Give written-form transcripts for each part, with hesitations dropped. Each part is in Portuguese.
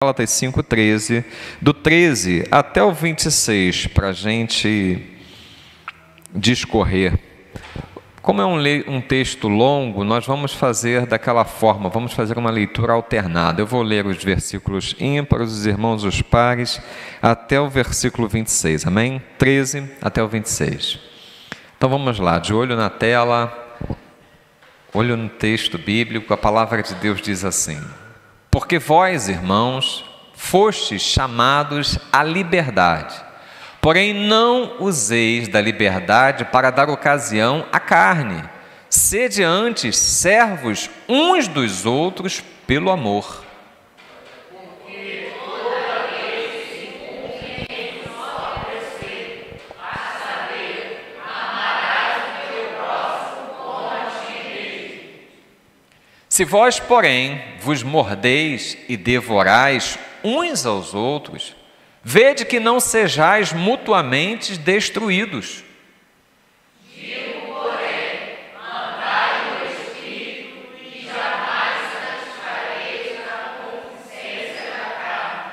Gálatas 5:13, do 13 até o 26, para a gente discorrer. Como é um texto longo, nós vamos fazer daquela forma, vamos fazer uma leitura alternada. Eu vou ler os versículos ímpares, os irmãos os pares, até o versículo 26, amém? 13 até o 26. Então vamos lá, de olho na tela, olho no texto bíblico, a palavra de Deus diz assim: porque vós, irmãos, fostes chamados à liberdade, porém não useis da liberdade para dar ocasião à carne. Sede antes servos uns dos outros pelo amor. Se vós, porém, vos mordeis e devorais uns aos outros, vede que não sejais mutuamente destruídos. Digo, porém, andai no Espírito e jamais satisfareis a concupiscência da carne.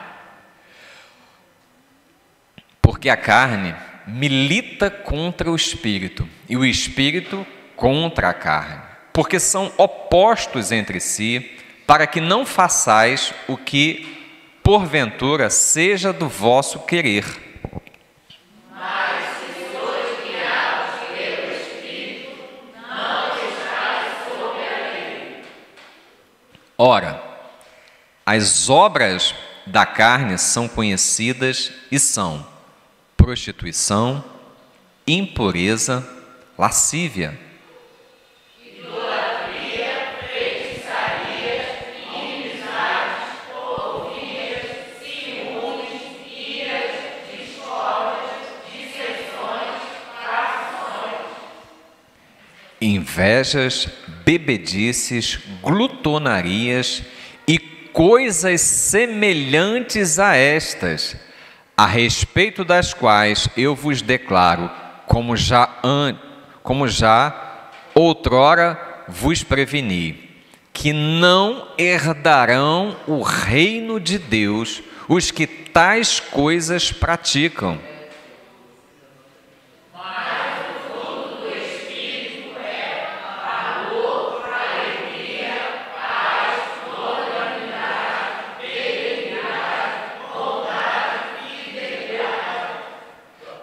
Porque a carne milita contra o Espírito e o Espírito contra a carne, porque são opostos entre si, para que não façais o que, porventura, seja do vosso querer. Mas se sois guiados pelo Espírito, não estáis sob a lei. Ora, as obras da carne são conhecidas e são prostituição, impureza, lascívia, invejas, bebedices, glutonarias e coisas semelhantes a estas, a respeito das quais eu vos declaro, como já outrora vos preveni, que não herdarão o reino de Deus os que tais coisas praticam.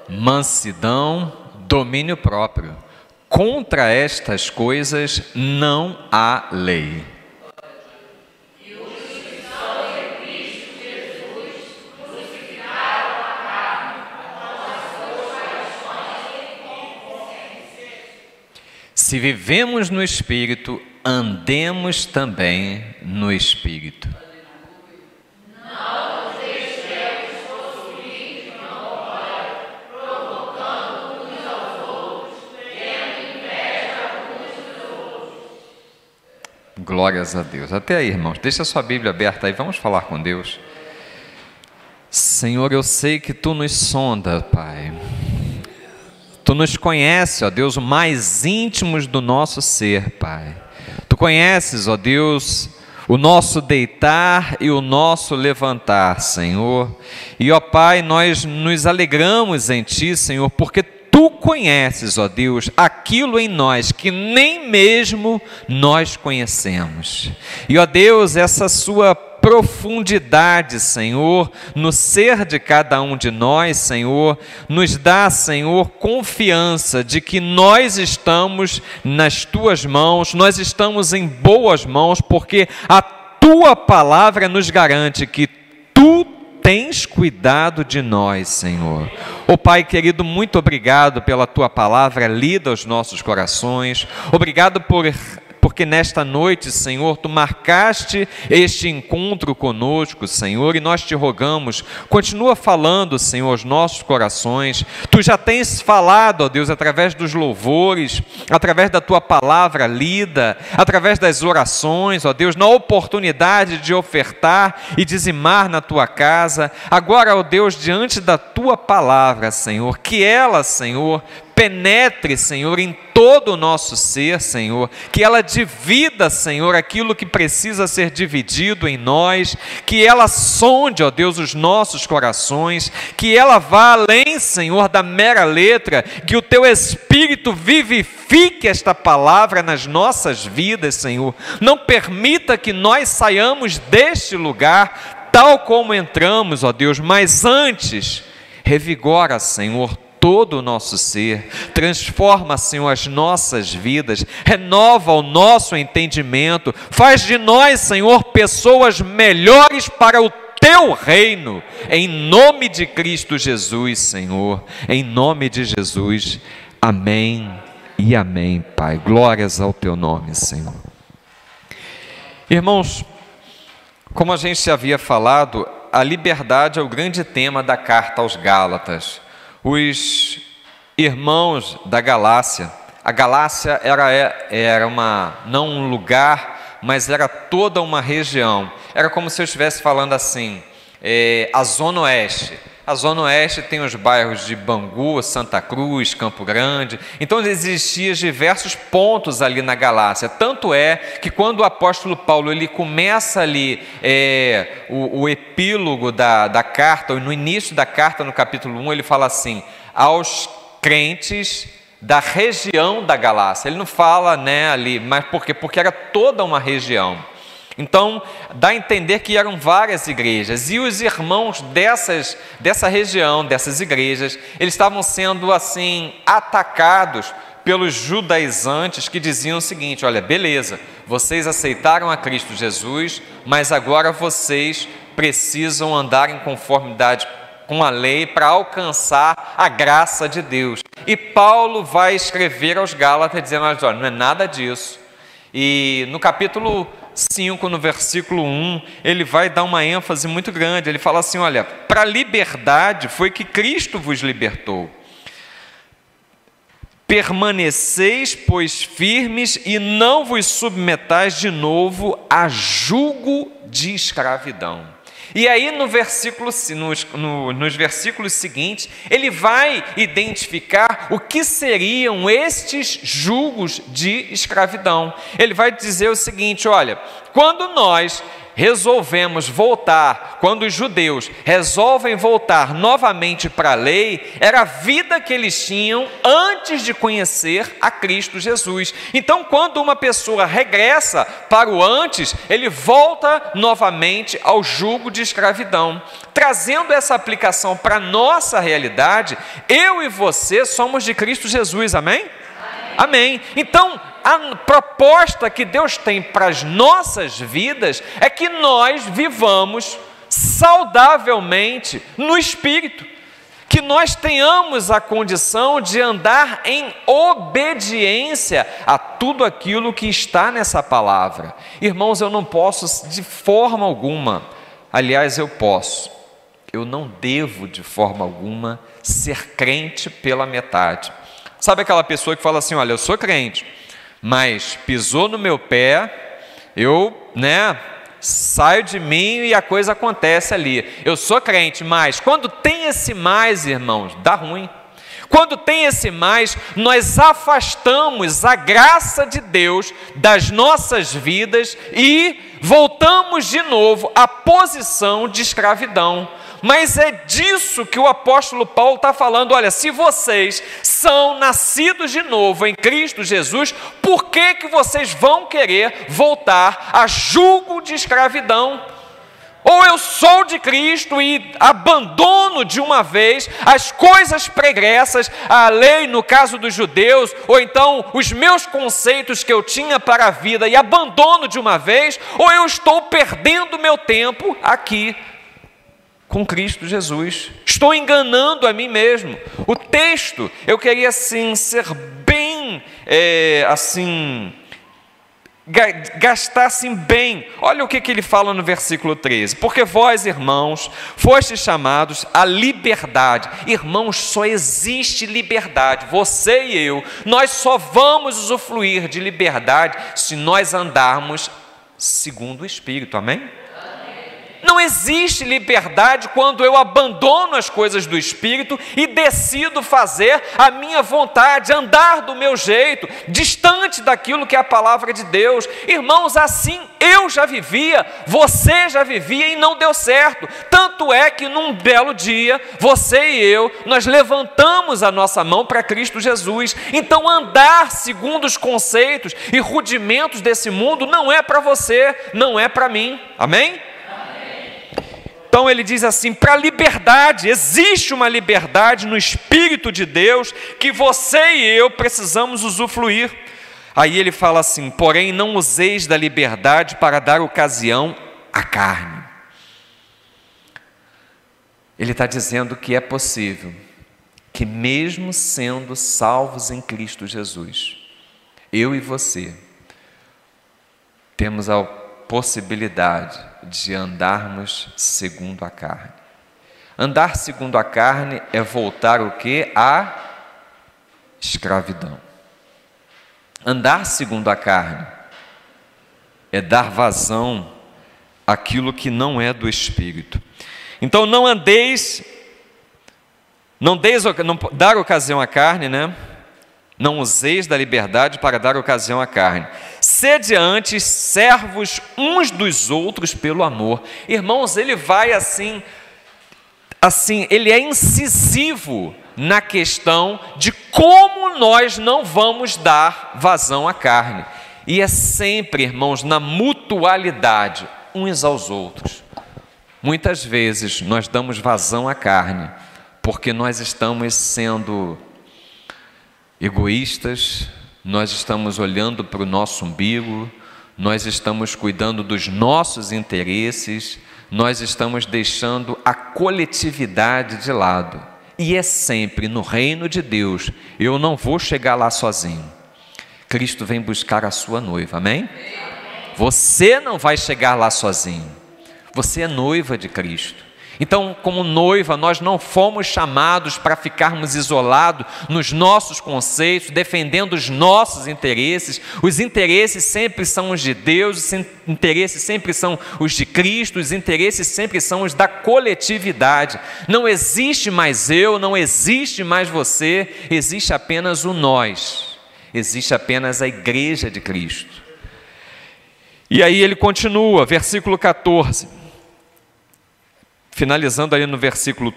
Mansidão, domínio próprio. Contra estas coisas não há lei. E os que são em Cristo Jesus crucificaram a carne com as suas paixões e concupiscências. Se vivemos no Espírito, andemos também no Espírito. Glórias a Deus. Até aí, irmãos. Deixa a sua Bíblia aberta aí. Vamos falar com Deus. Senhor, eu sei que Tu nos sonda, Pai. Tu nos conheces, ó Deus, o mais íntimos do nosso ser, Pai. Tu conheces, ó Deus, o nosso deitar e o nosso levantar, Senhor. E, ó Pai, nós nos alegramos em Ti, Senhor, porque Tu conheces, ó Deus, aquilo em nós que nem mesmo nós conhecemos. E, ó Deus, essa Sua profundidade, Senhor, no ser de cada um de nós, Senhor, nos dá, Senhor, confiança de que nós estamos nas Tuas mãos, nós estamos em boas mãos, porque a Tua palavra nos garante que Tu tens cuidado de nós, Senhor. Ó Pai querido, muito obrigado pela Tua palavra lida aos nossos corações. Obrigado porque nesta noite, Senhor, Tu marcaste este encontro conosco, Senhor, e nós Te rogamos, continua falando, Senhor, aos nossos corações. Tu já tens falado, ó Deus, através dos louvores, através da Tua palavra lida, através das orações, ó Deus, na oportunidade de ofertar e dizimar na Tua casa. Agora, ó Deus, diante da Tua palavra, Senhor, que ela, Senhor, penetre, Senhor, em todo o nosso ser, Senhor, que ela divida, Senhor, aquilo que precisa ser dividido em nós, que ela sonde, ó Deus, os nossos corações, que ela vá além, Senhor, da mera letra, que o Teu Espírito vivifique esta palavra nas nossas vidas, Senhor. Não permita que nós saiamos deste lugar tal como entramos, ó Deus, mas antes, revigora, Senhor, todo o nosso ser, transforma, Senhor, as nossas vidas, renova o nosso entendimento, faz de nós, Senhor, pessoas melhores para o Teu reino, em nome de Cristo Jesus, Senhor, em nome de Jesus, amém e amém, Pai, glórias ao Teu nome, Senhor. Irmãos, como a gente já havia falado, a liberdade é o grande tema da carta aos Gálatas. Os irmãos da Galácia, a Galácia era não um lugar, mas era toda uma região. Era como se eu estivesse falando assim, a Zona Oeste. A Zona Oeste tem os bairros de Bangu, Santa Cruz, Campo Grande. Então existiam diversos pontos ali na Galácia. Tanto é que quando o apóstolo Paulo ele começa ali o epílogo da carta, no início da carta, no capítulo 1, ele fala assim, aos crentes da região da Galácia. Ele não fala ali, mas por quê? Porque era toda uma região. Então, dá a entender que eram várias igrejas, e os irmãos dessa região, dessas igrejas, eles estavam sendo assim, atacados pelos judaizantes que diziam o seguinte, olha, beleza, vocês aceitaram a Cristo Jesus, mas agora vocês precisam andar em conformidade com a lei para alcançar a graça de Deus. E Paulo vai escrever aos Gálatas dizendo, olha, não é nada disso. E no capítulo 5, no versículo 1, ele vai dar uma ênfase muito grande. Ele fala assim, olha, para a liberdade foi que Cristo vos libertou. Permaneceis, pois, firmes e não vos submetais de novo a jugo de escravidão. E aí nos versículos seguintes, ele vai identificar o que seriam estes julgos de escravidão. Ele vai dizer o seguinte, olha, quando nós resolvemos voltar, quando os judeus resolvem voltar novamente para a lei, era a vida que eles tinham antes de conhecer a Cristo Jesus. Então, quando uma pessoa regressa para o antes, ele volta novamente ao jugo de escravidão. Trazendo essa aplicação para a nossa realidade, eu e você somos de Cristo Jesus, amém? Amém. Então, a proposta que Deus tem para as nossas vidas é que nós vivamos saudavelmente no Espírito, que nós tenhamos a condição de andar em obediência a tudo aquilo que está nessa palavra. Irmãos, eu não posso de forma alguma, aliás, eu não devo de forma alguma ser crente pela metade. Sabe aquela pessoa que fala assim, olha, eu sou crente, mas pisou no meu pé, eu, saio de mim e a coisa acontece ali. Eu sou crente, mas quando tem esse mais, irmãos, dá ruim. Quando tem esse mais, nós afastamos a graça de Deus das nossas vidas e voltamos de novo à posição de escravidão. Mas é disso que o apóstolo Paulo está falando, olha, se vocês são nascidos de novo em Cristo Jesus, por que vocês vão querer voltar a jugo de escravidão? Ou eu sou de Cristo e abandono de uma vez as coisas pregressas, a lei no caso dos judeus, ou então os meus conceitos que eu tinha para a vida e abandono de uma vez, ou eu estou perdendo meu tempo aqui com Cristo Jesus, estou enganando a mim mesmo. O texto, eu queria assim ser bem, gastar assim bem. Olha o que ele fala no versículo 13, porque vós, irmãos, fostes chamados à liberdade. Irmãos, só existe liberdade, você e eu, nós só vamos usufruir de liberdade se nós andarmos segundo o Espírito, amém? Não existe liberdade quando eu abandono as coisas do Espírito e decido fazer a minha vontade, andar do meu jeito, distante daquilo que é a palavra de Deus. Irmãos, assim eu já vivia, você já vivia e não deu certo. Tanto é que num belo dia, você e eu, nós levantamos a nossa mão para Cristo Jesus. Então andar segundo os conceitos e rudimentos desse mundo não é para você, não é para mim. Amém? Então ele diz assim, para a liberdade, existe uma liberdade no Espírito de Deus que você e eu precisamos usufruir. Aí ele fala assim, porém não useis da liberdade para dar ocasião à carne. Ele está dizendo que é possível, que mesmo sendo salvos em Cristo Jesus, eu e você, temos a possibilidade de andarmos segundo a carne. Andar segundo a carne é voltar o quê? À escravidão. Andar segundo a carne é dar vazão àquilo que não é do Espírito. Então não dar ocasião à carne, né? Não useis da liberdade para dar ocasião à carne. Sede antes servos uns dos outros pelo amor. Irmãos, ele vai assim, ele é incisivo na questão de como nós não vamos dar vazão à carne. E é sempre, irmãos, na mutualidade, uns aos outros. Muitas vezes nós damos vazão à carne, porque nós estamos sendo egoístas, nós estamos olhando para o nosso umbigo, nós estamos cuidando dos nossos interesses, nós estamos deixando a coletividade de lado. E é sempre no reino de Deus, eu não vou chegar lá sozinho. Cristo vem buscar a sua noiva, amém? Você não vai chegar lá sozinho, você é noiva de Cristo. Então, como noiva, nós não fomos chamados para ficarmos isolados nos nossos conceitos, defendendo os nossos interesses. Os interesses sempre são os de Deus, os interesses sempre são os de Cristo, os interesses sempre são os da coletividade. Não existe mais eu, não existe mais você, existe apenas o nós, existe apenas a igreja de Cristo. E aí ele continua, versículo 14. Finalizando ali no versículo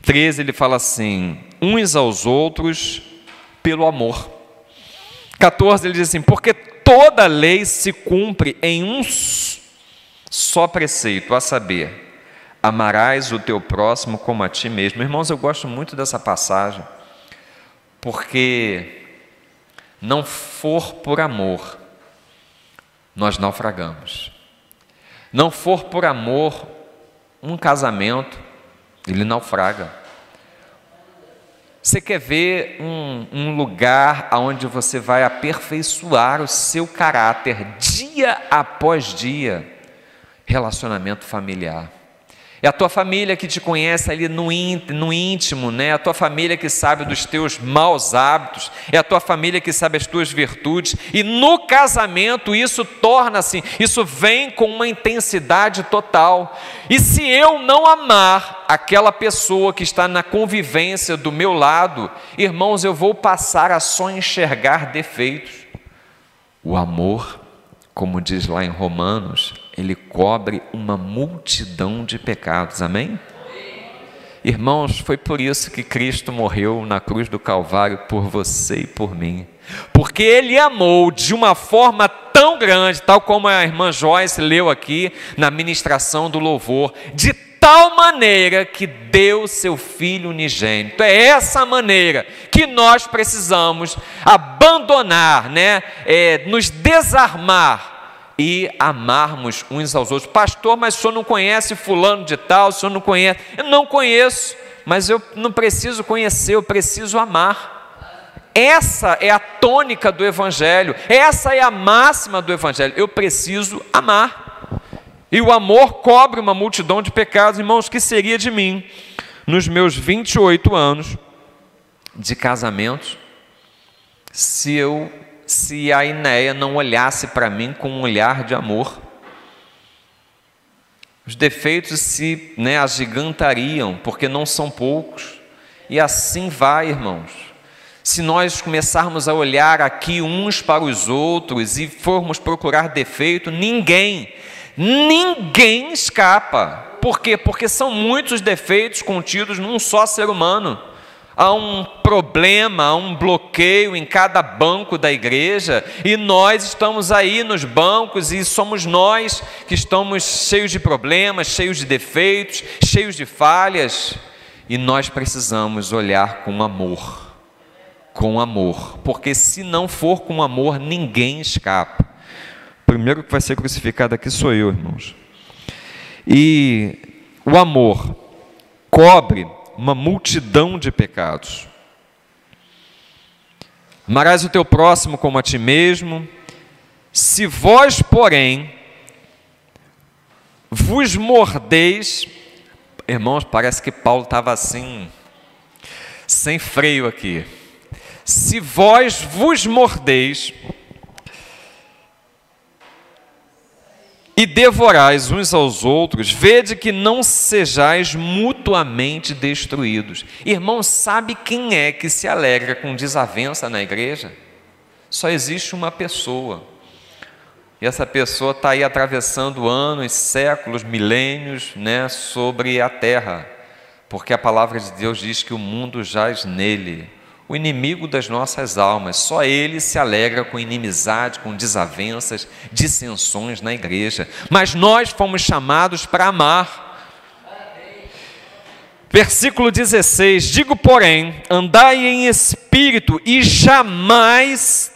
13, ele fala assim, uns aos outros pelo amor. 14, ele diz assim, porque toda lei se cumpre em um só preceito, a saber, amarás o teu próximo como a ti mesmo. Irmãos, eu gosto muito dessa passagem, porque não for por amor, nós naufragamos. Não for por amor, um casamento, ele naufraga. Você quer ver um lugar onde você vai aperfeiçoar o seu caráter dia após dia? Relacionamento familiar. É a tua família que te conhece ali no íntimo, né? É a tua família que sabe dos teus maus hábitos, é a tua família que sabe as tuas virtudes, e no casamento isso torna-se, isso vem com uma intensidade total. E se eu não amar aquela pessoa que está na convivência do meu lado, irmãos, eu vou passar a só enxergar defeitos. O amor, como diz lá em Romanos, ele cobre uma multidão de pecados, amém? Irmãos, foi por isso que Cristo morreu na cruz do Calvário por você e por mim, porque Ele amou de uma forma tão grande, tal como a irmã Joyce leu aqui na ministração do louvor, de tal maneira que deu seu Filho unigênito. É essa maneira que nós precisamos abandonar, né? Nos desarmar e amarmos uns aos outros. Pastor, mas o senhor não conhece fulano de tal, o senhor não conhece. Eu não conheço, mas eu não preciso conhecer, eu preciso amar. Essa é a tônica do Evangelho, essa é a máxima do Evangelho, eu preciso amar. E o amor cobre uma multidão de pecados. Irmãos, que seria de mim, nos meus 28 anos de casamento, se a Inéia não olhasse para mim com um olhar de amor? Os defeitos se agigantariam, porque não são poucos. E assim vai, irmãos. Se nós começarmos a olhar aqui uns para os outros e formos procurar defeito, ninguém escapa. Por quê? Porque são muitos defeitos contidos num só ser humano. Há um problema, há um bloqueio em cada banco da igreja, e nós estamos aí nos bancos, e somos nós que estamos cheios de problemas, cheios de defeitos, cheios de falhas, e nós precisamos olhar com amor, porque se não for com amor, ninguém escapa. O primeiro que vai ser crucificado aqui sou eu, irmãos. E o amor cobre uma multidão de pecados. Amarás o teu próximo como a ti mesmo. Se vós, porém, vos mordeis... Irmãos, parece que Paulo estava assim, sem freio aqui. Se vós vos mordeis e devorais uns aos outros, vede que não sejais mutuamente destruídos. Irmão, sabe quem é que se alegra com desavença na igreja? Só existe uma pessoa. E essa pessoa está aí atravessando anos, séculos, milênios, sobre a terra. Porque a palavra de Deus diz que o mundo jaz nele. O inimigo das nossas almas, só ele se alegra com inimizade, com desavenças, dissensões na igreja. Mas nós fomos chamados para amar. Versículo 16: digo, porém, andai em espírito e jamais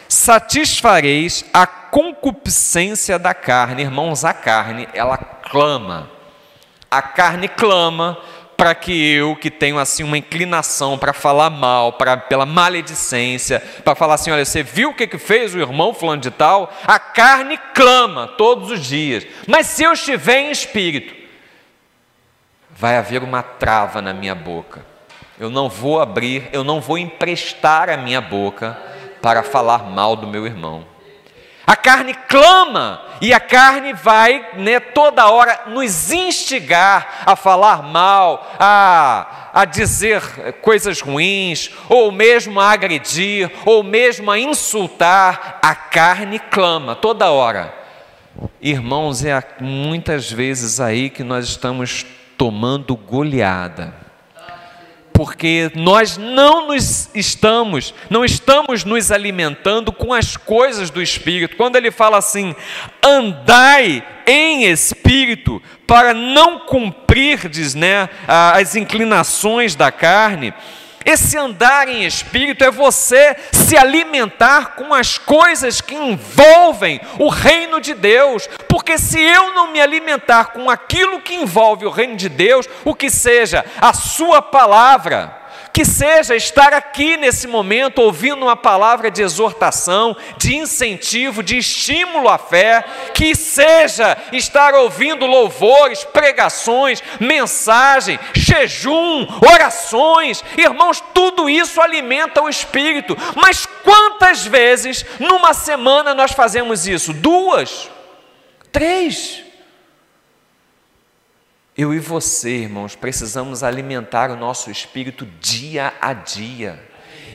satisfareis a concupiscência da carne. Irmãos, a carne, ela clama. A carne clama para que eu, que tenho assim uma inclinação para falar mal, pela maledicência, para falar assim, olha, você viu o que fez o irmão fulano de tal? A carne clama todos os dias. Mas se eu estiver em espírito, vai haver uma trava na minha boca. Eu não vou abrir, eu não vou emprestar a minha boca para falar mal do meu irmão. A carne clama, e a carne vai toda hora nos instigar a falar mal, a dizer coisas ruins, ou mesmo a agredir, ou mesmo a insultar. A carne clama toda hora. Irmãos, é muitas vezes aí que nós estamos tomando goleada. Porque nós não estamos nos alimentando com as coisas do Espírito. Quando ele fala assim, andai em Espírito, para não cumprirdes as inclinações da carne. Esse andar em Espírito é você se alimentar com as coisas que envolvem o reino de Deus, porque se eu não me alimentar com aquilo que envolve o reino de Deus, o que seja a sua palavra, que seja estar aqui nesse momento ouvindo uma palavra de exortação, de incentivo, de estímulo à fé, que seja estar ouvindo louvores, pregações, mensagem, jejum, orações. Irmãos, tudo isso alimenta o espírito. Mas quantas vezes numa semana nós fazemos isso? 2, 3. Eu e você, irmãos, precisamos alimentar o nosso espírito dia a dia.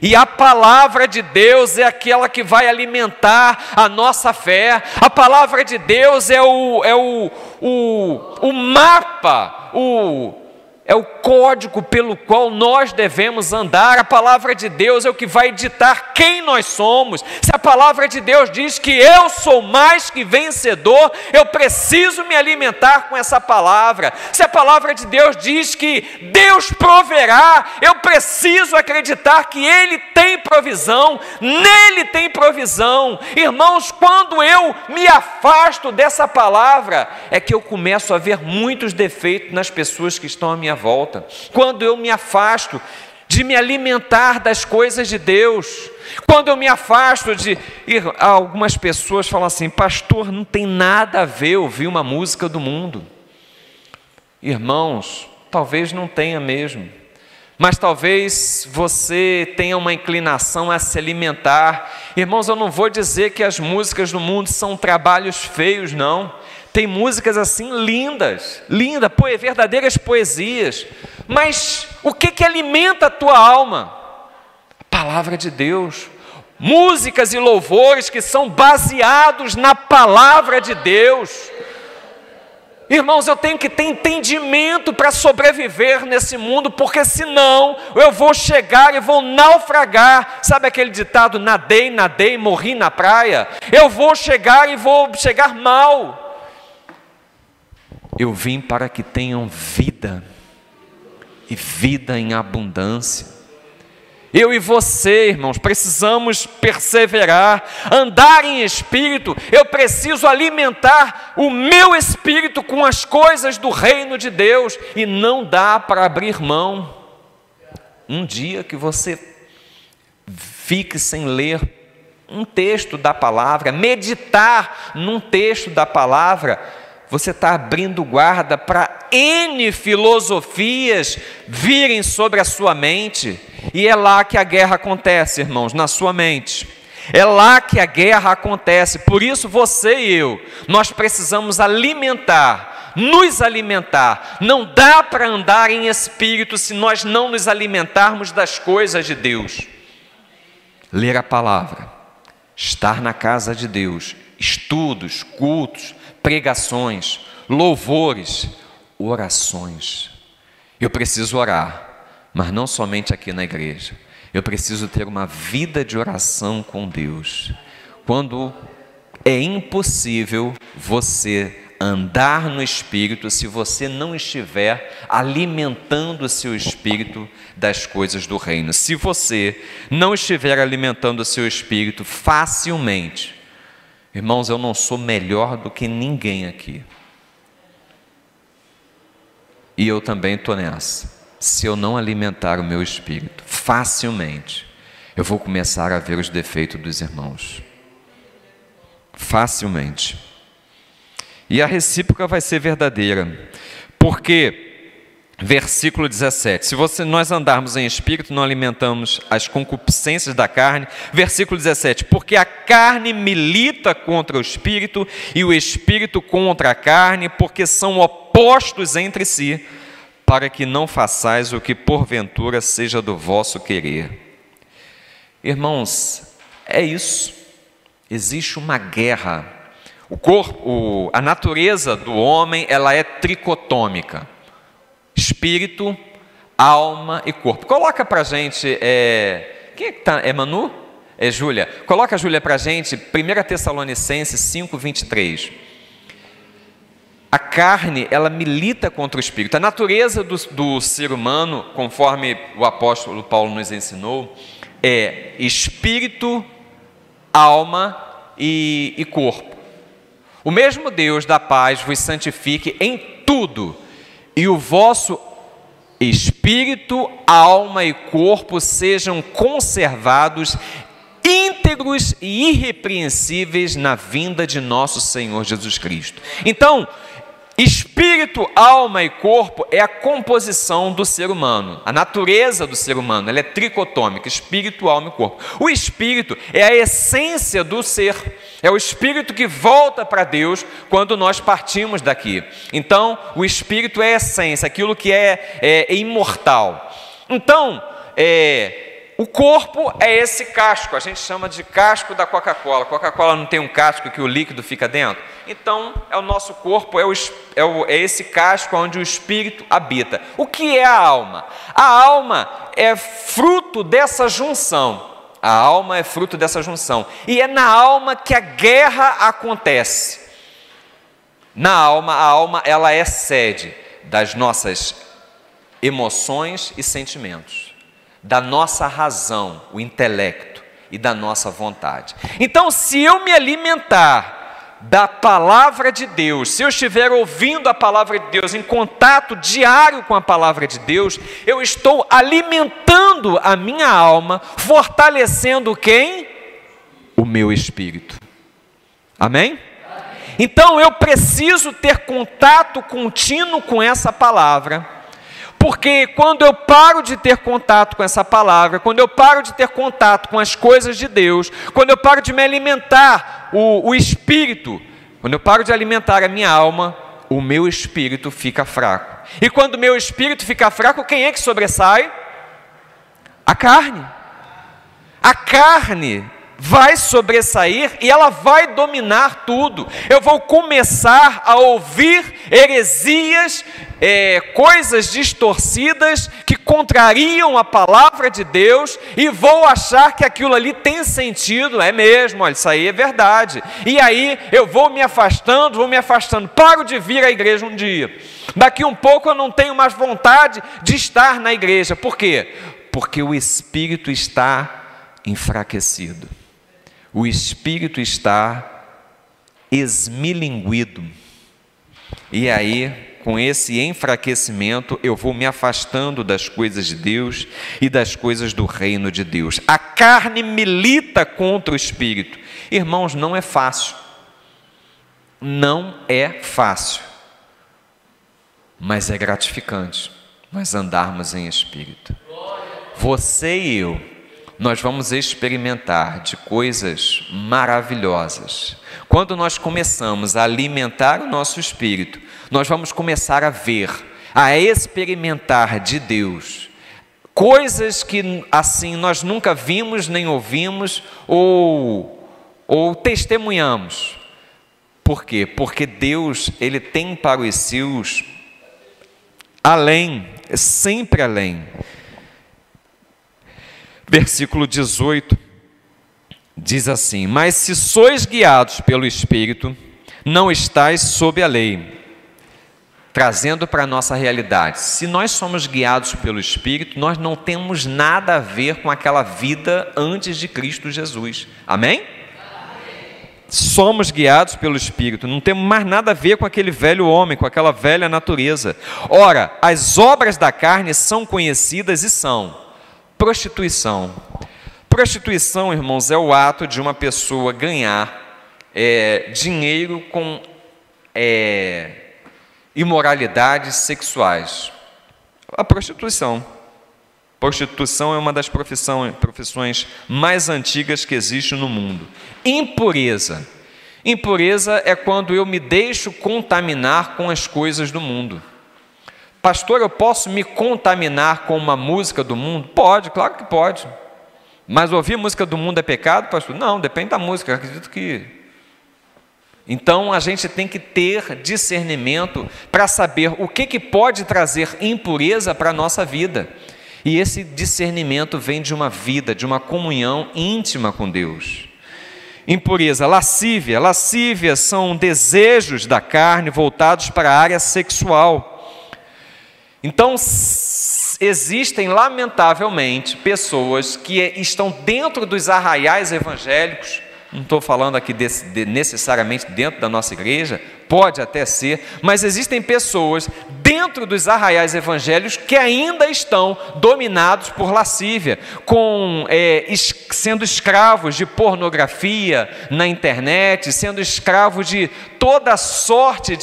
E a palavra de Deus é aquela que vai alimentar a nossa fé. A palavra de Deus é o mapa, é o código pelo qual nós devemos andar. A palavra de Deus é o que vai ditar quem nós somos. Se a palavra de Deus diz que eu sou mais que vencedor, eu preciso me alimentar com essa palavra. Se a palavra de Deus diz que Deus proverá, eu preciso acreditar que Ele tem provisão, nele tem provisão. Irmãos, quando eu me afasto dessa palavra, é que eu começo a ver muitos defeitos nas pessoas que estão à minha volta. Quando eu me afasto de me alimentar das coisas de Deus, quando eu me afasto de algumas pessoas falam assim, pastor, não tem nada a ver ouvir uma música do mundo. Irmãos, talvez não tenha mesmo, mas talvez você tenha uma inclinação a se alimentar. Irmãos, eu não vou dizer que as músicas do mundo são trabalhos feios, não. Tem músicas assim lindas, verdadeiras poesias. Mas o que alimenta a tua alma? A palavra de Deus. Músicas e louvores que são baseados na palavra de Deus. Irmãos, eu tenho que ter entendimento para sobreviver nesse mundo, porque senão eu vou chegar e vou naufragar. Sabe aquele ditado, nadei, morri na praia? Eu vou chegar e vou chegar mal. Eu vim para que tenham vida, e vida em abundância. Eu e você, irmãos, precisamos perseverar, andar em espírito. Eu preciso alimentar o meu espírito com as coisas do reino de Deus, e não dá para abrir mão. Um dia que você fique sem ler um texto da palavra, meditar num texto da palavra, você está abrindo guarda para N filosofias virem sobre a sua mente, e é lá que a guerra acontece, irmãos, na sua mente. É lá que a guerra acontece. Por isso você e eu, nós precisamos nos alimentar. Não dá para andar em espírito se nós não nos alimentarmos das coisas de Deus. Ler a palavra, estar na casa de Deus, estudos, cultos, pregações, louvores, orações. Eu preciso orar, mas não somente aqui na igreja. Eu preciso ter uma vida de oração com Deus. Quando é impossível você andar no Espírito se você não estiver alimentando o seu Espírito das coisas do reino. Se você não estiver alimentando o seu Espírito facilmente, irmãos, eu não sou melhor do que ninguém aqui. E eu também estou nessa. Se eu não alimentar o meu espírito facilmente, eu vou começar a ver os defeitos dos irmãos. Facilmente. E a recíproca vai ser verdadeira. Porque, versículo 17, se nós andarmos em espírito, não alimentamos as concupiscências da carne. Versículo 17, porque a carne milita contra o espírito e o espírito contra a carne, porque são opostos entre si, para que não façais o que porventura seja do vosso querer. Irmãos, é isso. Existe uma guerra. O corpo, a natureza do homem, ela é tricotômica. Espírito, alma e corpo. Coloca para a gente, quem é que está? É Manu? É Júlia? Coloca a Júlia para a gente, 1 Tessalonicenses 5, 23. A carne, ela milita contra o espírito. A natureza do ser humano, conforme o apóstolo Paulo nos ensinou, é espírito, alma e corpo. O mesmo Deus da paz vos santifique em tudo, e o vosso espírito, alma e corpo sejam conservados íntegros e irrepreensíveis na vinda de nosso Senhor Jesus Cristo. Então, espírito, alma e corpo é a composição do ser humano. A natureza do ser humano, ela é tricotômica, espírito, alma e corpo. O espírito é a essência do ser. É o espírito que volta para Deus quando nós partimos daqui. Então, o espírito é a essência, aquilo que é imortal. Então, o corpo é esse casco, a gente chama de casco da Coca-Cola. Coca-Cola não tem um casco que o líquido fica dentro? Então, o nosso corpo é esse casco onde o espírito habita. O que é a alma? A alma é fruto dessa junção. A alma é fruto dessa junção. E é na alma que a guerra acontece. Na alma, a alma ela é sede das nossas emoções e sentimentos, da nossa razão, o intelecto e da nossa vontade. Então, se eu me alimentar da palavra de Deus, se eu estiver ouvindo a palavra de Deus, em contato diário com a palavra de Deus, eu estou alimentando a minha alma, fortalecendo quem? O meu espírito. Amém? Então, eu preciso ter contato contínuo com essa palavra, porque quando eu paro de ter contato com essa palavra, quando eu paro de ter contato com as coisas de Deus, quando eu paro de me alimentar o espírito Quando eu paro de alimentar a minha alma, o meu espírito fica fraco. E quando o meu espírito fica fraco, quem é que sobressai? A carne. A carne vai sobressair e ela vai dominar tudo. Eu vou começar a ouvir heresias, coisas distorcidas que contrariam a palavra de Deus, e vou achar que aquilo ali tem sentido. É mesmo, olha, isso aí é verdade. E aí eu vou me afastando, paro de vir à igreja um dia. Daqui um pouco eu não tenho mais vontade de estar na igreja. Por quê? Porque o espírito está enfraquecido. O espírito está esmilinguido. E aí, com esse enfraquecimento, eu vou me afastando das coisas de Deus e das coisas do reino de Deus. A carne milita contra o espírito. Irmãos, não é fácil. Não é fácil. Mas é gratificante nós andarmos em espírito. Você e eu, nós vamos experimentar de coisas maravilhosas. Quando nós começamos a alimentar o nosso espírito, nós vamos começar a ver, a experimentar de Deus coisas que assim nós nunca vimos, nem ouvimos ou testemunhamos. Por quê? Porque Deus, Ele tem para os seus além, sempre além. Versículo 18 diz assim: mas se sois guiados pelo Espírito, não estáis sob a lei. Trazendo para a nossa realidade, se nós somos guiados pelo Espírito, nós não temos nada a ver com aquela vida antes de Cristo Jesus. Amém? Somos guiados pelo Espírito, não temos mais nada a ver com aquele velho homem, com aquela velha natureza. Ora, as obras da carne são conhecidas e são: prostituição. Prostituição, irmãos, é o ato de uma pessoa ganhar dinheiro com imoralidades sexuais. A prostituição. Prostituição é uma das profissões mais antigas que existe no mundo. Impureza. Impureza é quando eu me deixo contaminar com as coisas do mundo. Pastor, eu posso me contaminar com uma música do mundo? Pode, claro que pode. Mas ouvir música do mundo é pecado, pastor? Não, depende da música, eu acredito que... Então a gente tem que ter discernimento para saber o que pode trazer impureza para a nossa vida. E esse discernimento vem de uma vida, de uma comunhão íntima com Deus. Impureza, lascívia. Lascívia são desejos da carne voltados para a área sexual. Então, existem, lamentavelmente, pessoas que estão dentro dos arraiais evangélicos. Não estou falando aqui necessariamente dentro da nossa igreja, pode até ser, mas existem pessoas dentro dos arraiais evangélicos que ainda estão dominados por lascívia, sendo escravos de pornografia na internet, sendo escravos de toda sorte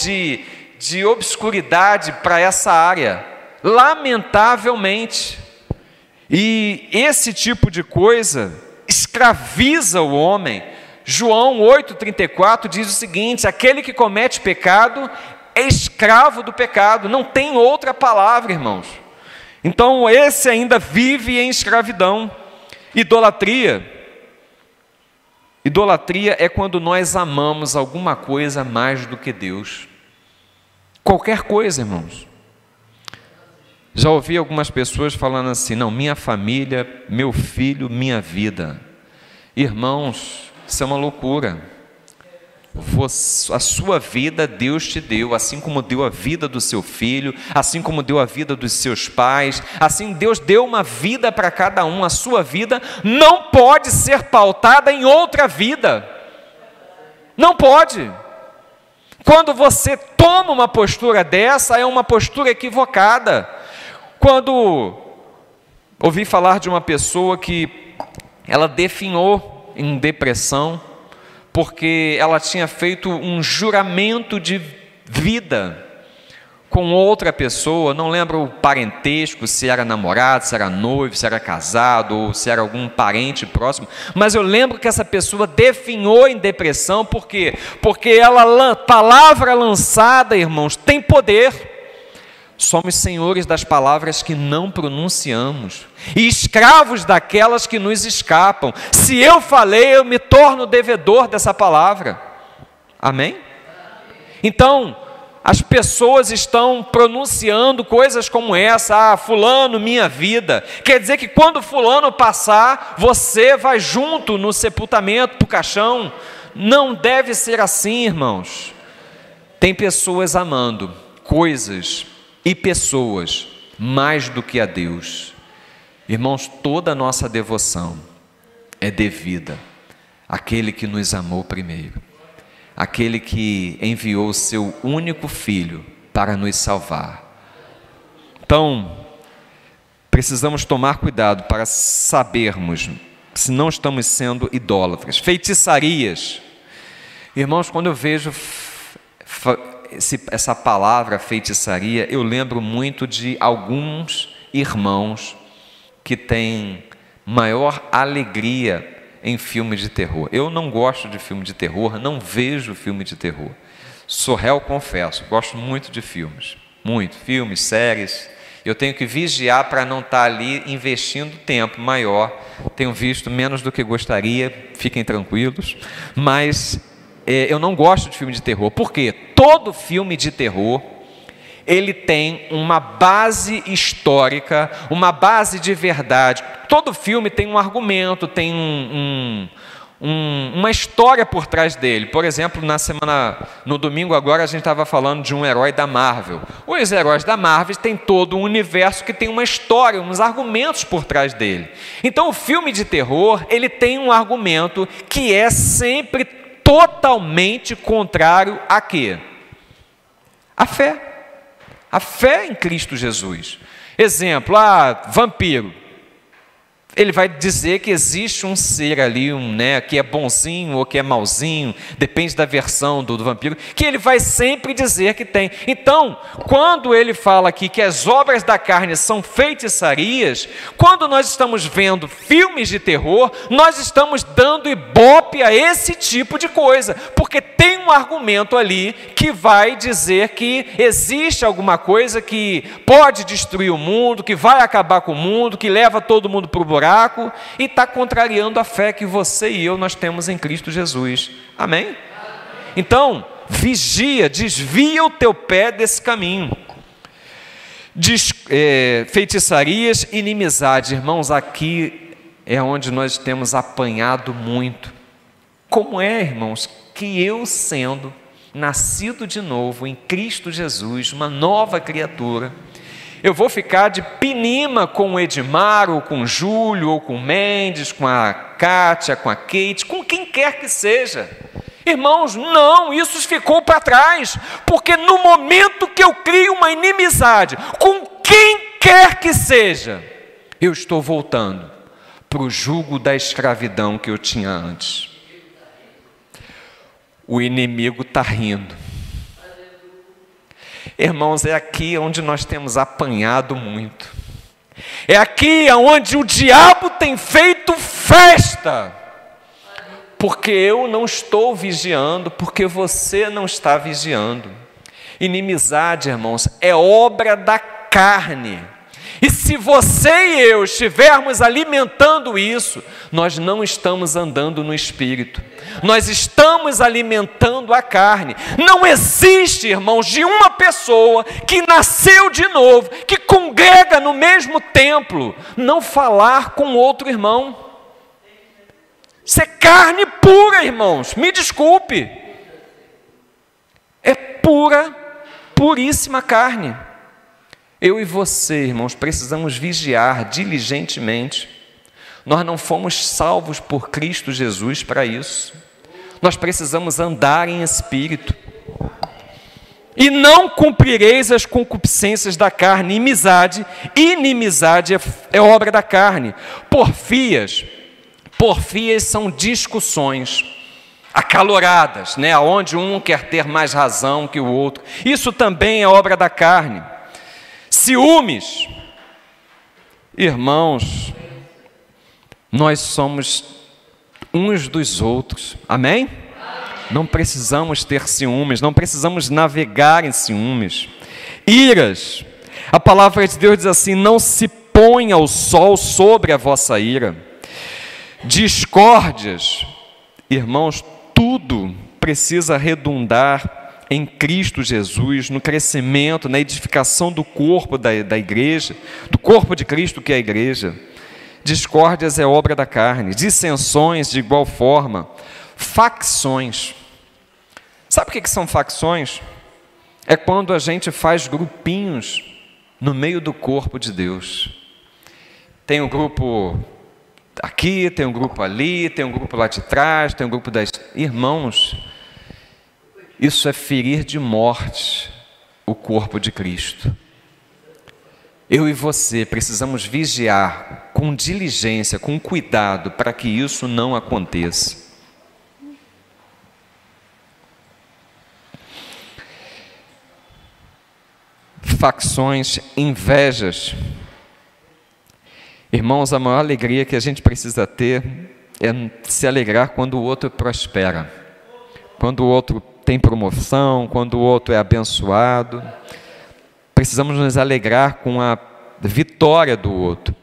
de obscuridade para essa área, lamentavelmente. E esse tipo de coisa escraviza o homem. João 8,34 diz o seguinte: aquele que comete pecado é escravo do pecado. Não tem outra palavra, irmãos. Então esse ainda vive em escravidão. Idolatria. Idolatria é quando nós amamos alguma coisa mais do que Deus. Qualquer coisa, irmãos. Já ouvi algumas pessoas falando assim: não, minha família, meu filho, minha vida. Irmãos, isso é uma loucura. A sua vida Deus te deu, assim como deu a vida do seu filho, assim como deu a vida dos seus pais, assim Deus deu uma vida para cada um. A sua vida não pode ser pautada em outra vida. Não pode. Quando você toma uma postura dessa, é uma postura equivocada. Quando ouvi falar de uma pessoa que ela definhou em depressão, porque ela tinha feito um juramento de vida com outra pessoa, não lembro o parentesco, se era namorado, se era noivo, se era casado, ou se era algum parente próximo, mas eu lembro que essa pessoa definhou em depressão, por quê? Porque palavra lançada, irmãos, tem poder. Somos senhores das palavras que não pronunciamos e escravos daquelas que nos escapam. Se eu falei, eu me torno devedor dessa palavra. Amém? Então, as pessoas estão pronunciando coisas como essa: fulano, minha vida. Quer dizer que quando fulano passar, você vai junto no sepultamento, para o caixão. Não deve ser assim, irmãos. Tem pessoas amando coisas e pessoas mais do que a Deus. Irmãos, toda a nossa devoção é devida àquele que nos amou primeiro, aquele que enviou o seu único Filho para nos salvar. Então, precisamos tomar cuidado para sabermos se não estamos sendo idólatras. Feitiçarias. Irmãos, quando eu vejo essa palavra feitiçaria, eu lembro muito de alguns irmãos que têm maior alegria em filme de terror. Eu não gosto de filme de terror, não vejo filme de terror. Sou réu, confesso, gosto muito de filmes. Muito, filmes, séries. Eu tenho que vigiar para não estar ali investindo tempo maior. Tenho visto menos do que gostaria, fiquem tranquilos. Mas eu não gosto de filme de terror. Por quê? Todo filme de terror, ele tem uma base histórica, uma base de verdade. Todo filme tem um argumento, tem uma história por trás dele. Por exemplo, no domingo agora a gente estava falando de um herói da Marvel. Os heróis da Marvel têm todo um universo que tem uma história, uns argumentos por trás dele. Então o filme de terror, ele tem um argumento que é sempre totalmente contrário a quê? A fé. A fé em Cristo Jesus. Exemplo, vampiro. Ele vai dizer que existe um ser ali, que é bonzinho ou que é malzinho, depende da versão do vampiro, que ele vai sempre dizer que tem. Então, quando ele fala aqui que as obras da carne são feitiçarias, quando nós estamos vendo filmes de terror, nós estamos dando ibope a esse tipo de coisa, porque tem um argumento ali que vai dizer que existe alguma coisa que pode destruir o mundo, que vai acabar com o mundo, que leva todo mundo para o buraco, e está contrariando a fé que você e eu nós temos em Cristo Jesus. Amém? Então, vigia, desvia o teu pé desse caminho. Feitiçarias, inimizade. Irmãos, aqui é onde nós temos apanhado muito. Como é, irmãos, que eu, sendo nascido de novo em Cristo Jesus, uma nova criatura, eu vou ficar de pinima com o Edmar, ou com o Júlio, ou com o Mendes, com a Kátia, com a Kate, com quem quer que seja. Irmãos, não, isso ficou para trás, porque no momento que eu crio uma inimizade com quem quer que seja, eu estou voltando para o jugo da escravidão que eu tinha antes. O inimigo está rindo. Irmãos, é aqui onde nós temos apanhado muito. É aqui onde o diabo tem feito festa. Porque eu não estou vigiando, porque você não está vigiando. Inimizade, irmãos, é obra da carne. E se você e eu estivermos alimentando isso, nós não estamos andando no Espírito. Nós estamos alimentando a carne. Não existe, irmãos, de uma pessoa que nasceu de novo, que congrega no mesmo templo, não falar com outro irmão. Isso é carne pura, irmãos. Me desculpe. É pura, puríssima carne. Eu e você, irmãos, precisamos vigiar diligentemente. Nós não fomos salvos por Cristo Jesus para isso. Nós precisamos andar em espírito. E não cumprireis as concupiscências da carne. Inimizade é obra da carne. Porfias são discussões, acaloradas, né? Onde um quer ter mais razão que o outro. Isso também é obra da carne. Ciúmes. Irmãos, nós somos uns dos outros, amém? Não precisamos ter ciúmes, não precisamos navegar em ciúmes. Iras, a palavra de Deus diz assim: não se ponha o sol sobre a vossa ira. Discórdias, irmãos, tudo precisa redundar em Cristo Jesus, no crescimento, na edificação do corpo da igreja, do corpo de Cristo que é a igreja. Discórdias é obra da carne, dissensões de igual forma, facções. Sabe o que são facções? É quando a gente faz grupinhos no meio do corpo de Deus. Tem um grupo aqui, tem um grupo ali, tem um grupo lá de trás, tem um grupo das... Irmãos, isso é ferir de morte o corpo de Cristo. Eu e você precisamos vigiar com diligência, com cuidado, para que isso não aconteça. Facções, invejas. Irmãos, a maior alegria que a gente precisa ter é se alegrar quando o outro prospera, quando o outro tem promoção, quando o outro é abençoado. Precisamos nos alegrar com a vitória do outro.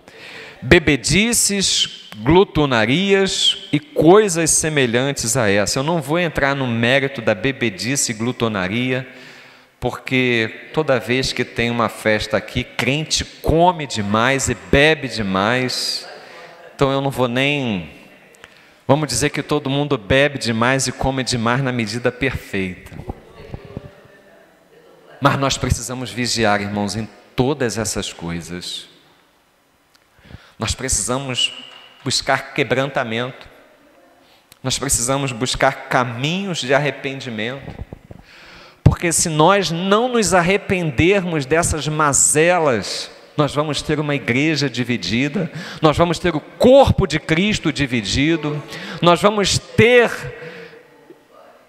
Bebedices, glutonarias e coisas semelhantes a essa. Eu não vou entrar no mérito da bebedice e glutonaria, porque toda vez que tem uma festa aqui, crente come demais e bebe demais. Então eu não vou nem... Vamos dizer que todo mundo bebe demais e come demais na medida perfeita. Mas nós precisamos vigiar, irmãos, em todas essas coisas. Nós precisamos buscar quebrantamento. Nós precisamos buscar caminhos de arrependimento. Porque se nós não nos arrependermos dessas mazelas, nós vamos ter uma igreja dividida, nós vamos ter o corpo de Cristo dividido, nós vamos ter...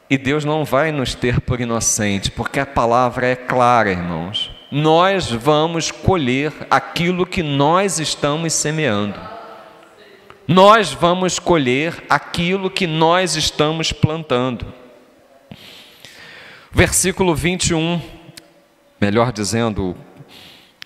E Deus não vai nos ter por inocente, porque a palavra é clara, irmãos. Nós vamos colher aquilo que nós estamos semeando. Nós vamos colher aquilo que nós estamos plantando. Versículo 21, melhor dizendo,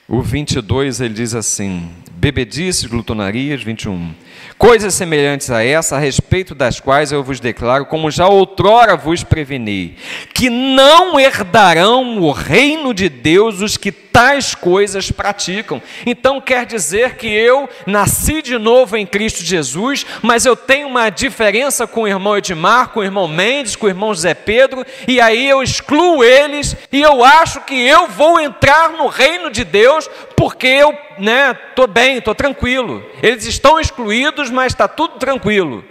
o 22, ele diz assim: bebedices, glutonarias, 21. Coisas semelhantes a essa, a respeito das quais eu vos declaro, como já outrora vos preveni, que não herdarão o reino de Deus os que tais coisas praticam. Então quer dizer que eu nasci de novo em Cristo Jesus, mas eu tenho uma diferença com o irmão Edmar, com o irmão Mendes, com o irmão José Pedro, e aí eu excluo eles, e eu acho que eu vou entrar no reino de Deus, porque eu estou bem, estou tranquilo. Eles estão excluídos, mas está tudo tranquilo.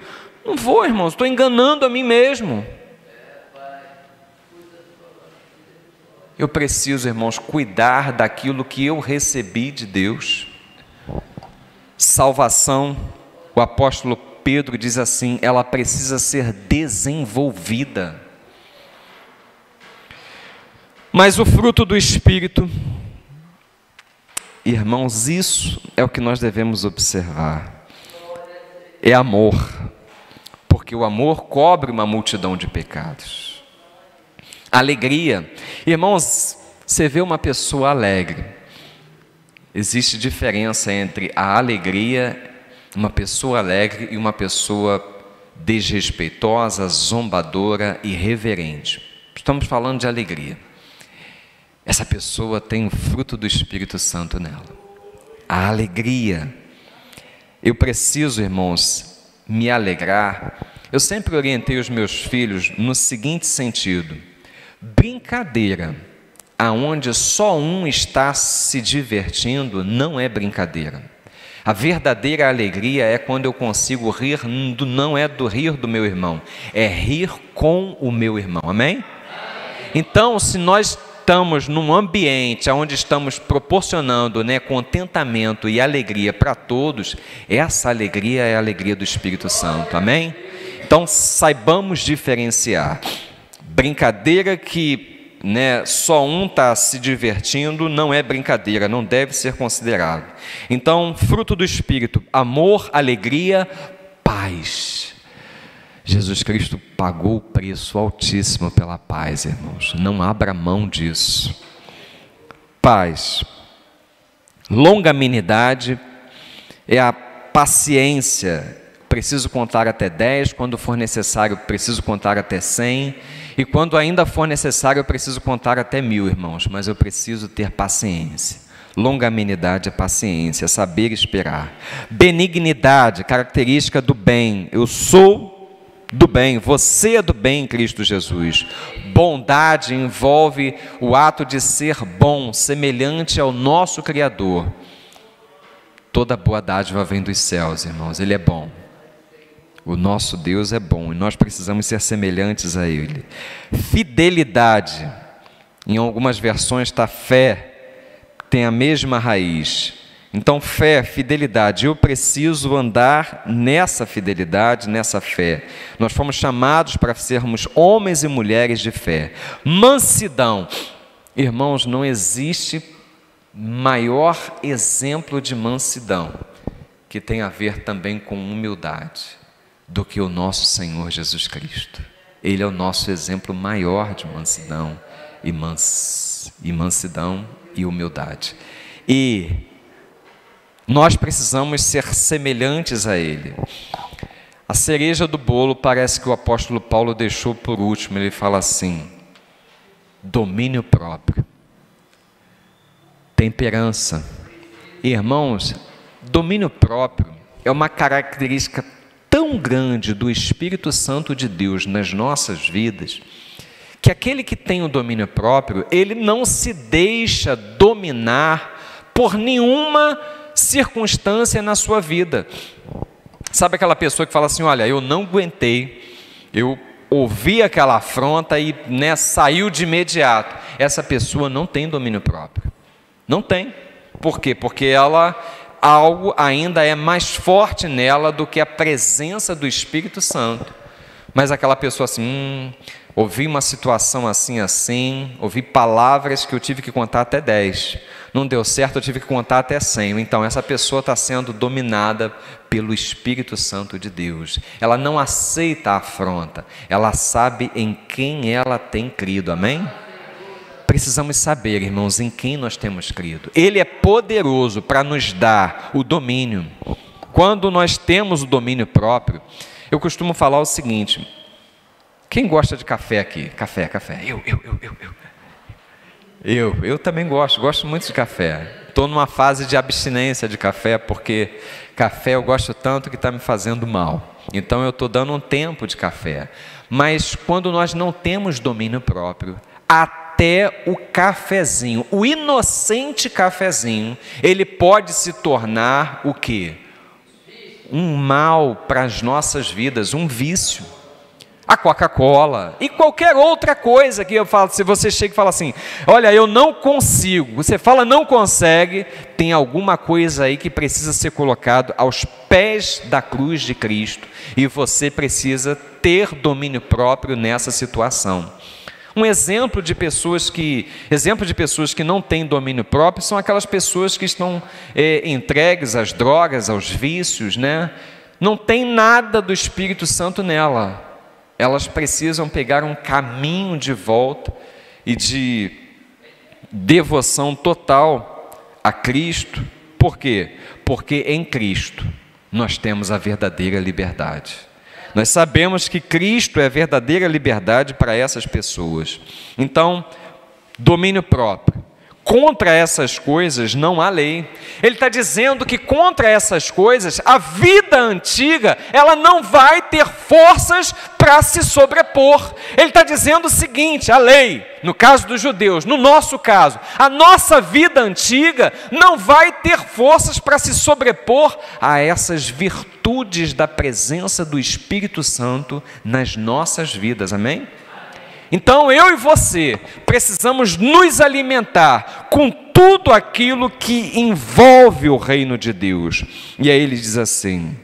Não vou, irmãos, estou enganando a mim mesmo. Eu preciso, irmãos, cuidar daquilo que eu recebi de Deus. Salvação, o apóstolo Pedro diz assim, ela precisa ser desenvolvida. Mas o fruto do Espírito, irmãos, isso é o que nós devemos observar. É amor, porque o amor cobre uma multidão de pecados. Alegria. Irmãos, você vê uma pessoa alegre. Existe diferença entre a alegria, uma pessoa alegre, e uma pessoa desrespeitosa, zombadora, irreverente. Estamos falando de alegria. Essa pessoa tem o fruto do Espírito Santo nela. A alegria. Eu preciso, irmãos, me alegrar. Eu sempre orientei os meus filhos no seguinte sentido: brincadeira, aonde só um está se divertindo, não é brincadeira. A verdadeira alegria é quando eu consigo rir, não é do rir do meu irmão, é rir com o meu irmão, amém? Então, se nós estamos num ambiente onde estamos proporcionando contentamento e alegria para todos, essa alegria é a alegria do Espírito Santo, amém? Então, saibamos diferenciar. Brincadeira que, só um está se divertindo não é brincadeira, não deve ser considerado. Então, fruto do Espírito: amor, alegria, paz. Jesus Cristo pagou o preço altíssimo pela paz, irmãos. Não abra mão disso. Paz. Longanimidade é a paciência. Preciso contar até 10, quando for necessário, preciso contar até 100, e quando ainda for necessário, eu preciso contar até 1000, irmãos, mas eu preciso ter paciência. Longanimidade é paciência, saber esperar. Benignidade, característica do bem. Eu sou do bem, você é do bem em Cristo Jesus. Bondade envolve o ato de ser bom, semelhante ao nosso Criador. Toda boa dádiva vem dos céus, irmãos, Ele é bom. O nosso Deus é bom e nós precisamos ser semelhantes a Ele. Fidelidade, em algumas versões está fé, tem a mesma raiz. Então, fé, fidelidade, eu preciso andar nessa fidelidade, nessa fé. Nós fomos chamados para sermos homens e mulheres de fé. Mansidão, irmãos, não existe maior exemplo de mansidão, que tem a ver também com humildade, do que o nosso Senhor Jesus Cristo. Ele é o nosso exemplo maior de mansidão e mansidão e humildade. E nós precisamos ser semelhantes a Ele. A cereja do bolo parece que o apóstolo Paulo deixou por último. Ele fala assim: domínio próprio, temperança. Irmãos, domínio próprio é uma característica tão grande do Espírito Santo de Deus nas nossas vidas, que aquele que tem o domínio próprio, ele não se deixa dominar por nenhuma circunstância na sua vida. Sabe aquela pessoa que fala assim: olha, eu não aguentei, eu ouvi aquela afronta e saiu de imediato. Essa pessoa não tem domínio próprio. Não tem. Por quê? Porque algo ainda é mais forte nela do que a presença do Espírito Santo. Mas aquela pessoa assim, ouvi uma situação assim, ouvi palavras que eu tive que contar até 10. Não deu certo, eu tive que contar até 100. Então essa pessoa está sendo dominada pelo Espírito Santo de Deus. Ela não aceita a afronta, ela sabe em quem ela tem crido, amém? Precisamos saber, irmãos, em quem nós temos crido. Ele é poderoso para nos dar o domínio. Quando nós temos o domínio próprio, eu costumo falar o seguinte: quem gosta de café aqui? Café. Eu também gosto muito de café. Estou numa fase de abstinência de café, porque café eu gosto tanto que está me fazendo mal. Então eu estou dando um tempo de café. Mas quando nós não temos domínio próprio, até o cafezinho, o inocente cafezinho, ele pode se tornar o quê? Um mal para as nossas vidas, um vício. A Coca-Cola e qualquer outra coisa que eu falo, se você chega e fala assim: olha, eu não consigo, você fala não consegue, tem alguma coisa aí que precisa ser colocado aos pés da cruz de Cristo, e você precisa ter domínio próprio nessa situação. Um exemplo de pessoas que não têm domínio próprio são aquelas pessoas que estão entregues às drogas, aos vícios, Não tem nada do Espírito Santo nela. Elas precisam pegar um caminho de volta e de devoção total a Cristo. Por quê? Porque em Cristo nós temos a verdadeira liberdade. Nós sabemos que Cristo é a verdadeira liberdade para essas pessoas. Então, domínio próprio. Contra essas coisas não há lei. Ele está dizendo que contra essas coisas, a vida antiga, ela não vai ter forças para se sobrepor. Ele está dizendo o seguinte: a lei, no caso dos judeus, no nosso caso, a nossa vida antiga não vai ter forças para se sobrepor a essas virtudes da presença do Espírito Santo nas nossas vidas, amém? Então eu e você precisamos nos alimentar com tudo aquilo que envolve o reino de Deus. E aí ele diz assim: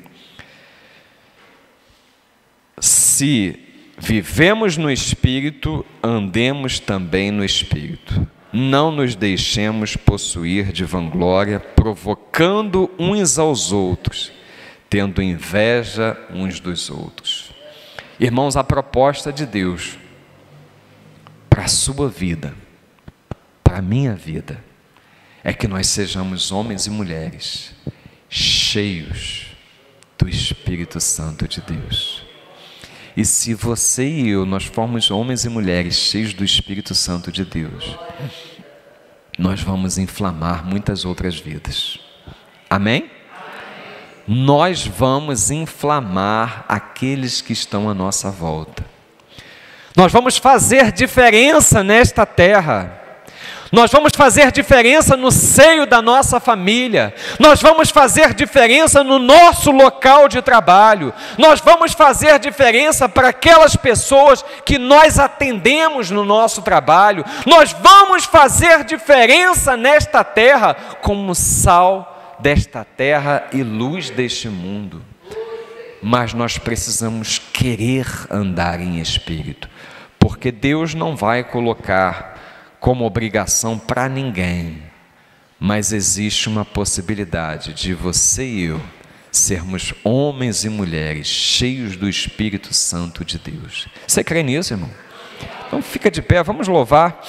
se vivemos no Espírito, andemos também no Espírito. Não nos deixemos possuir de vanglória, provocando uns aos outros, tendo inveja uns dos outros. Irmãos, a proposta de Deus para a sua vida, para a minha vida, é que nós sejamos homens e mulheres cheios do Espírito Santo de Deus. E se você e eu, nós formos homens e mulheres cheios do Espírito Santo de Deus, nós vamos inflamar muitas outras vidas. Amém? Nós vamos inflamar aqueles que estão à nossa volta. Nós vamos fazer diferença nesta terra. Nós vamos fazer diferença no seio da nossa família. Nós vamos fazer diferença no nosso local de trabalho. Nós vamos fazer diferença para aquelas pessoas que nós atendemos no nosso trabalho. Nós vamos fazer diferença nesta terra como sal desta terra e luz deste mundo. Mas nós precisamos querer andar em espírito, porque Deus não vai colocar como obrigação para ninguém, mas existe uma possibilidade de você e eu sermos homens e mulheres cheios do Espírito Santo de Deus. Você crê nisso, irmão? Então fica de pé, vamos louvar.